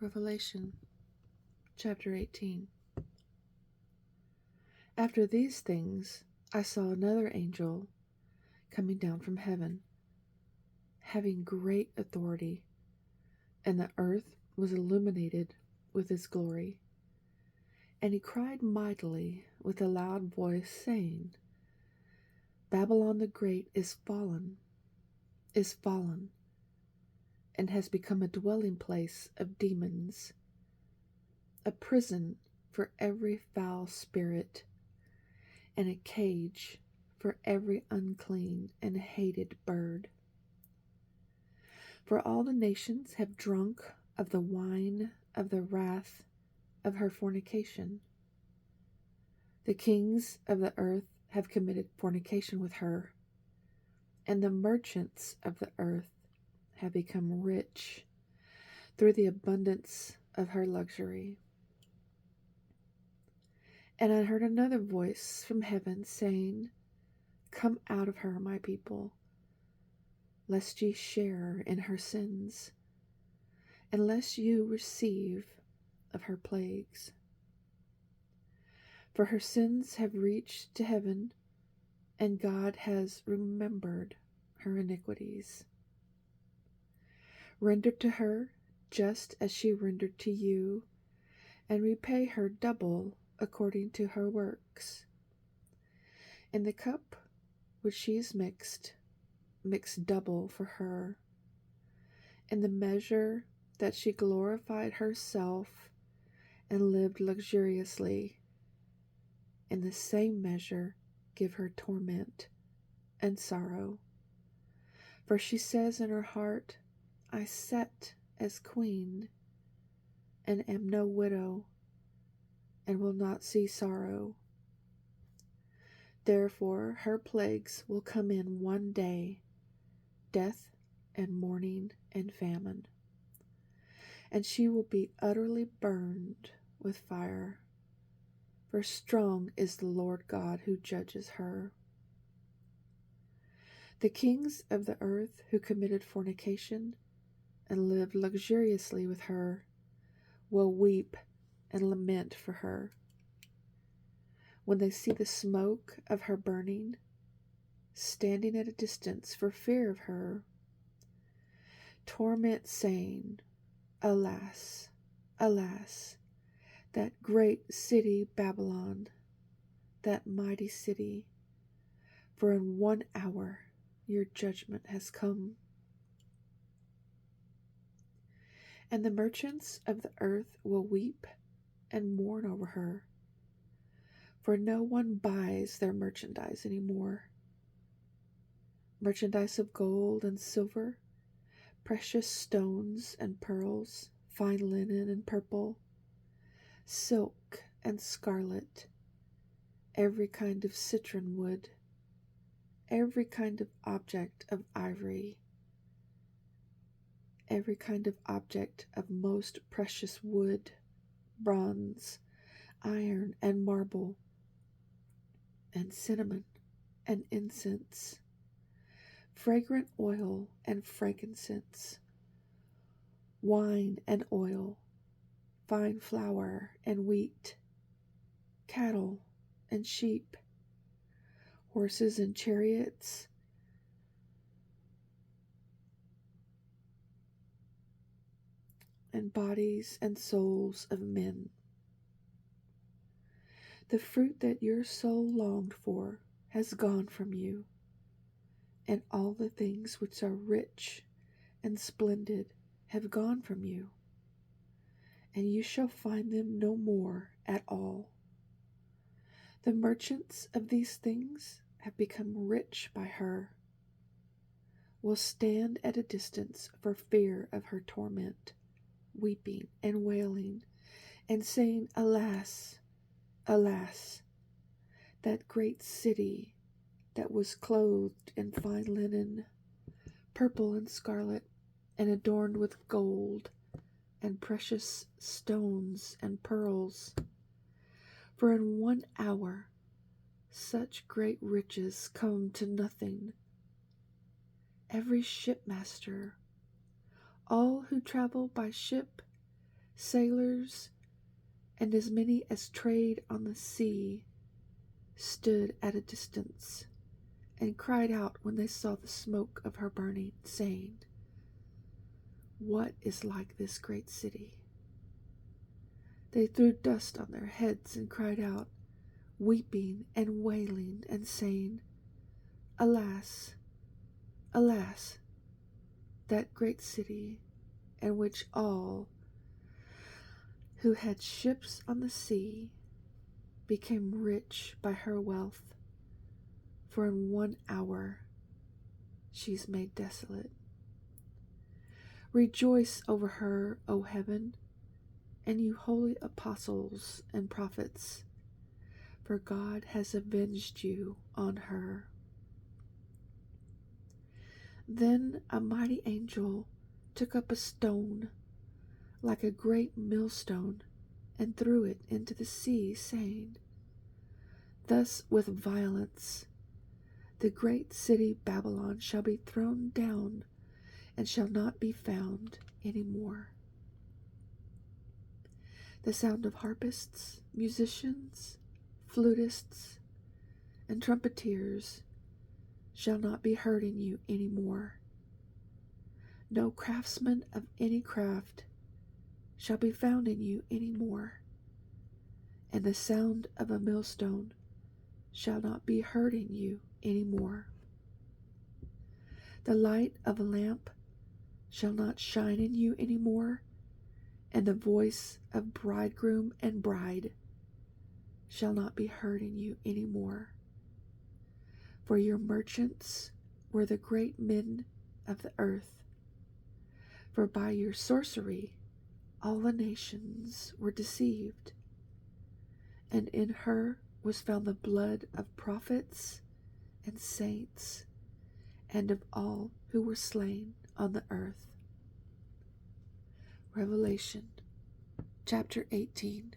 Revelation chapter 18. After these things I saw another angel coming down from heaven, having great authority, and the earth was illuminated with his glory. And he cried mightily with a loud voice, saying, Babylon the Great is fallen, and has become a dwelling place of demons, a prison for every foul spirit, and a cage for every unclean and hated bird. For all the nations have drunk of the wine of the wrath of her fornication. The kings of the earth have committed fornication with her, and the merchants of the earth have become rich through the abundance of her luxury. And I heard another voice from heaven saying, Come out of her, my people, lest ye share in her sins, and lest you receive of her plagues. For her sins have reached to heaven, and God has remembered her iniquities. Render to her just as she rendered to you, and repay her double according to her works. In the cup which she is mix double for her. In the measure that she glorified herself and lived luxuriously, in the same measure give her torment and sorrow. For she says in her heart, I sat as queen, and am no widow, and will not see sorrow. Therefore her plagues will come in one day, death and mourning and famine, and she will be utterly burned with fire. For strong is the Lord God who judges her. The kings of the earth who committed fornication and lived luxuriously with her will weep and lament for her when they see the smoke of her burning, standing at a distance for fear of her, torment saying, Alas, alas, that great city Babylon, that mighty city, for in 1 hour your judgment has come. And the merchants of the earth will weep and mourn over her, for no one buys their merchandise anymore. Merchandise of gold and silver, precious stones and pearls, fine linen and purple, silk and scarlet, every kind of citron wood, every kind of object of ivory, every kind of object of most precious wood, bronze, iron, and marble, and cinnamon and incense, fragrant oil and frankincense, wine and oil, fine flour and wheat, cattle and sheep, horses and chariots, and bodies and souls of men. The fruit that your soul longed for has gone from you, and all the things which are rich and splendid have gone from you, and you shall find them no more at all. The merchants of these things have become rich by her, will stand at a distance for fear of her torment, weeping and wailing, and saying, Alas, alas, that great city that was clothed in fine linen, purple and scarlet, and adorned with gold and precious stones and pearls. For in 1 hour such great riches come to nothing. Every shipmaster, all who travel by ship, Sailors and as many as trade on the sea stood at a distance and cried out when they saw the smoke of her burning, saying, "What is like this great city?" They threw dust on their heads and cried out, weeping and wailing, and saying, "Alas, alas, that great city, in which all who had ships on the sea became rich by her wealth, for in 1 hour she's made desolate. Rejoice over her, O heaven, and you holy apostles and prophets, for God has avenged you on her." Then a mighty angel took up a stone like a great millstone and threw it into the sea, saying, "Thus with violence the great city Babylon shall be thrown down and shall not be found any more. The sound of harpists, musicians, flutists, and trumpeters shall not be heard in you any more. No craftsman of any craft shall be found in you any more, and the sound of a millstone shall not be heard in you any more. The light of a lamp shall not shine in you any more, and the voice of bridegroom and bride shall not be heard in you any more. For your merchants were the great men of the earth, for by your sorcery all the nations were deceived, and in her was found the blood of prophets and saints and of all who were slain on the earth. Revelation chapter 18.